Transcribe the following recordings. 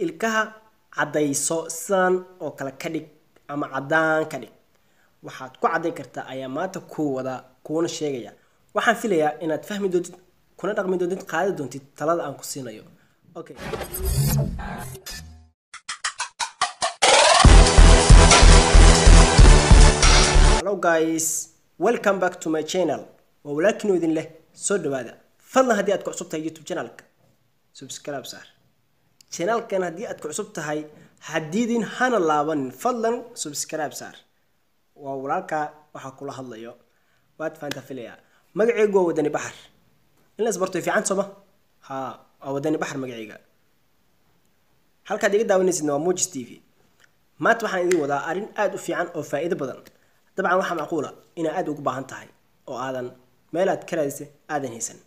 ilkaha cadayso sidan oo kala ka dhig ama cadaan ka dhig waxaad ku caday kartaa ayaa maanta ku wada kuuna sheegaya waxaan filayaa inaad fahmi doontid kuna dhaqmi doontid qaadi doontid talada aan ku siinayo okay hello guys welcome back to my channel ولكن idin leh soo dhawaada fadlan hadii aad ku cusub tahay YouTube channelka subscribe saar channelkan hadii aad ku cusub tahay hadidin hana laaban fadlan subscribe saar waa walaalka waxa kula hadlayo waad faanta filaya magacaygu waa wadani baxar in la isbarto fiican soma ha wadani baxar magacayga halka diga daawanaysid waa Mojis TV maanta waxaan idin wadaa arin aad u fiican oo faa'iido badan dabcan waxa macquula in aad ugu baahan tahay oo aadan meel aad ka raadisay aadan haysan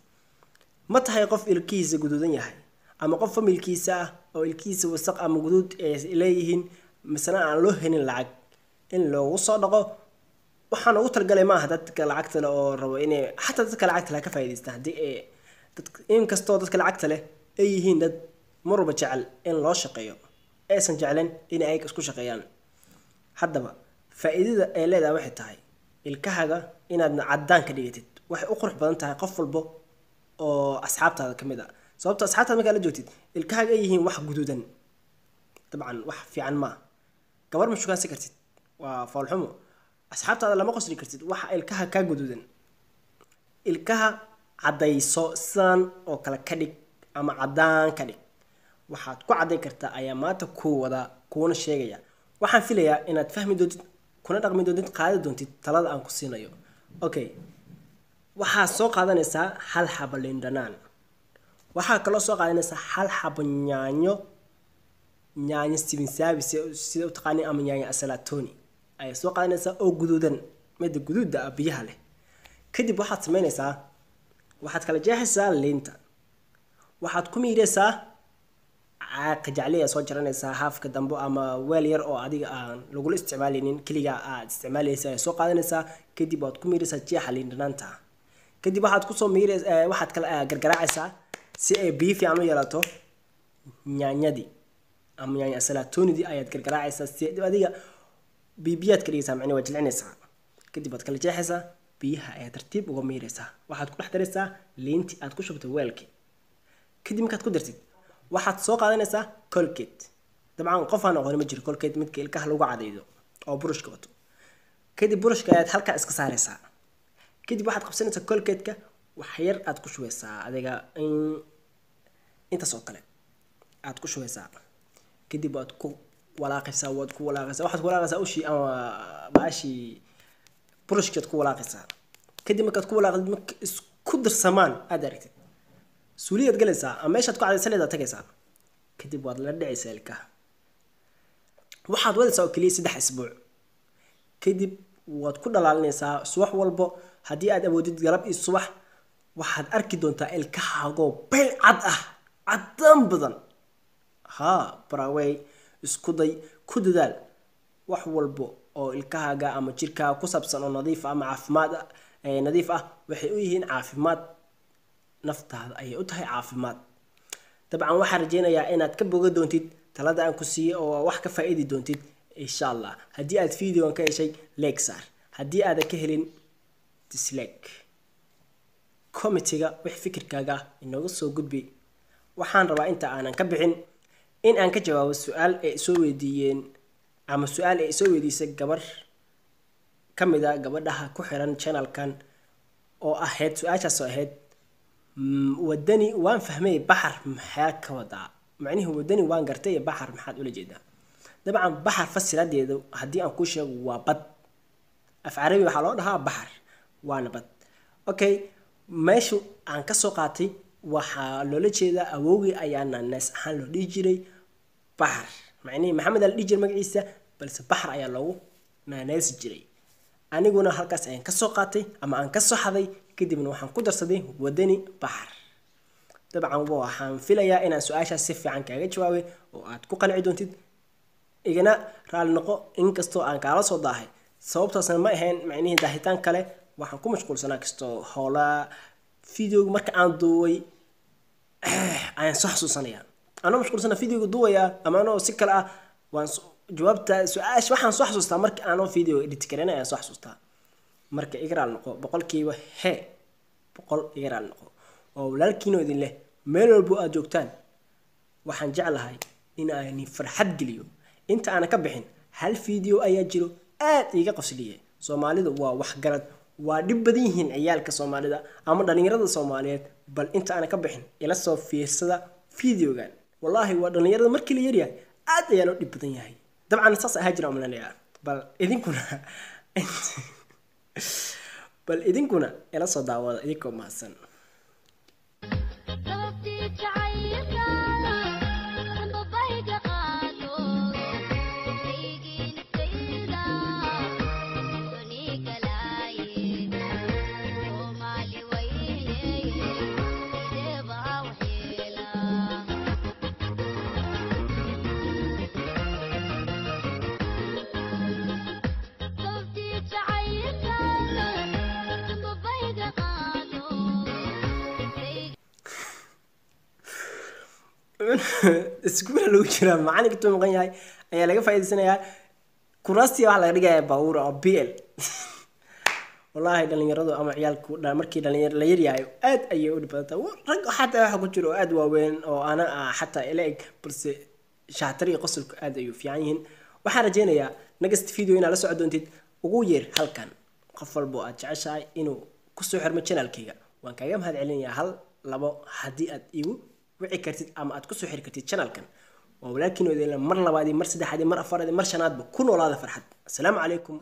ma tahay qof ilkiisa guduudan yahay ama qof familkiisa ah oo ilkiisa wasaq ama guduud ay leeyihiin misna aan loo helin lacag in loogu soo dhaqo waxaan ugu talgalay ma aha dadka lacagta leh oo rabo inay xataa dadka lacagta leh ka faa'iideystaan hadii in kasto dadka lacagta leh ay yihiin dad marba jecel in loo shaqeeyo aysan jeclen in ay isku shaqeeyaan haddaba faa'iidada ay leedahay waxay tahay ilkahaga inaad cadaan ka dhigatid waxay u qurux badan tahay qof walba oo asxaabtaada kamid ah sababtoo asxaabtaada marka la joogtid ilkahaga ay yihiin wax guduudan dabcan wax fiican ma gabar ma shukaan si kartid waa foolxumo asxaabtaada lama qosli kartid waxa ilkaha ka guduudan ilkaha cadayso sidan oo kala ka dhig ama cadaan ka dhig waxaad ku caday kartaa ayaa maanta ku wada kuuna sheegaya waxaan filayaa inaad fahmi doontid kuna dhaqmi doontid qaadi doontid talada aan ku siinayo okay waxaa soo qaadanaysaa hal xabo liin dhanaan waxaa kaloo soo qaadanaysaa hal xabo yaanyo sibinsabi sida u taqaani ama yaanyo asalatoni ay soo qaadanaysaa oo guduudan mid guduuda biyaha leh kadib waxaad sameynaysaa waxaad kala jeexaysaa liinta waxaad ku miiraysaa qajacliya soo jaranaysaa haafka dambe ama weel yar oo adiga aan lagu isticmaalinin kaliya aad isticmaalaysaa soo qaadanaysaa kadib waad ku miiraysaa jeexa liin dhanaanta kadib waxaad ku soo miiraysaa waxaad kala gargaraacaysaa si ay biyo fiican u yeelato yaanyadii ama yaanyo asalatonidii ayaad gargaraacaysaa si adiga bibiyaad ka dhigaysaa macni waa jilcinaysaa kadib waad kala jeexaysaa biyaha ayaa tartiib uga miiraysaa waxaad ku dhex daraysaa liintii aad ku shubtay weelkii kadib markaad ku dartid waxaad soo qaadanaysaa Colgate dabcan qof aan aqoon ma jiro Colgate midka ilkaha lagu cadaydo oo brushka wato kadib brushka ayaad halka iska saaraysaa kadib waxaad qabsanaysaa Colgate-ka wax yar aad ku shubeysaa adiga inta soo kale aad ku shubeysaa kadib waad ku walaaqaysaa waxaad ku walaaqaysaa ushi ama baashi brushka ku walaaqaysaa kadib markaad ku walaaqdo isku darsamaan aad aragtid suuliyad galaysaa ama meeshaad ku cadaysanayda tagaysaa kadib waad la dhacaysaa ilkaha waxaad wadaysaa oo kaliya 3 isbuuc kadib waad ku dhalaalinaysaa subax walba hadii aad awoodid galab iyo subax waxaad arki doontaa ilkahaaga beel cad ah cadaan badan ha baraway isku day ku dadaal wax walba oo ilkahaaga ama jirkaaga ku saabsan oo nadiif ama caafimaad nadiif ah waxay u yihiin caafimaad naftaada ay u tahay caafimaad dabcan waxaan rajeynayaa inaad ka boga doontid talada aan ku siiyay oo wax ka faa'iidi doontid insha Allah hadii aad video ka heshay like saar hadii aad ka helin dislike commentiga wax fikirkaaga inooga soo gudbi waxaan rabaa inta aanan ka bixin in aan ka jawaabo su'aal ay soo weydiiyeen ama su'aal ay soo weydiisay gabar kamida gabadhaha ku xiran channelkan oo ahayd su'aashaas oo ahayd wadani waan fahmay baxar maxaa ka wada macnaheedu wadani waan gartay baxar maxaad ula jeedaa dabcan baxar fasiradeedu hadii aan ku sheego waa bad af carabi waxa loo dhahaa baxar waana bad okay meeshu aan ka soo qaatay waxa loola jeedaa awowgii ayaana naas ahaan loo dhigi jiray baxar macnaheedu maxamed al dhigi jiray magaciisa balse baxar ayaa loogu naanaasi jiray aniguna halkaas ayaan ka soo qaatay ama aan ka soo xaday kadibna waxaan ku darsaday wadani baxar dabcan waxaan filayaa inaan su'aashaas si fiican kaaga jawaabay oo aad ku qanci doontid igana raali noqo inkastoo aan kaala soo daahay sababtaasna ma ahayn macnaheedu daahitaan kale waxaan ku mashquulsanaa kasto howla video marka aan duubay ayaan soo xasuusanayaa أنا مشغول سنة فيديو دويا أما أنا سكر وان جوابت سؤال waxaan soo xasuustaa markii aan video edit kareynay ayaan soo xasuustaa marka igraal noqo boqolkiiba he boqol igraal noqo oo walaalkiina idin leh meel walba aad joogtaan waxaan jeclahay in aan farxad geliyo inta aan ka bixin hal video ayaa jiro aad iga qosliyay Soomaalidu waa wax garad waa dib badan yihiin ciyaalka Soomaalida ama dhalinyarada Soomaaliyeed bal inta aan ka bixin ila soo fiirsada videogan wallahi waa dhalinyarada markii la yariyahay aad ayaa loo dib badan yahay dabcan saas ahaa jira umaleeyaa bal idinkuna ila soo daawada idinkoo mahadsan iskuul lagu jira macalin ka maqan yahay ayaa laga faa'iideysanayaa kuraasti waxa laga dhigayaa baawur oo BL wallahi dhalinyaradu ama ciyaalku markii dhalinyar la yaryahay aad ayay u dhibaataa rag xataa waxa ku jiro aad waaweyn oo ana xataa ilaag balse shaatari qosolku aad ayuu fiican yihiin waxaan rajeynayaa next video inaad la socon doontid ugu yeer halkan qof walba aad jeceshahay inuu ku soo xirmo channelkayga waan kaaga mahad celinayaa hal labo haddii aad igu wici kartid ama aad ku soo xiri kartid channelkan waa walaalkiin oo mar labaad mar saddexaad mar afaraad mar shanaad ku noolaada farxad assalaamu calaykum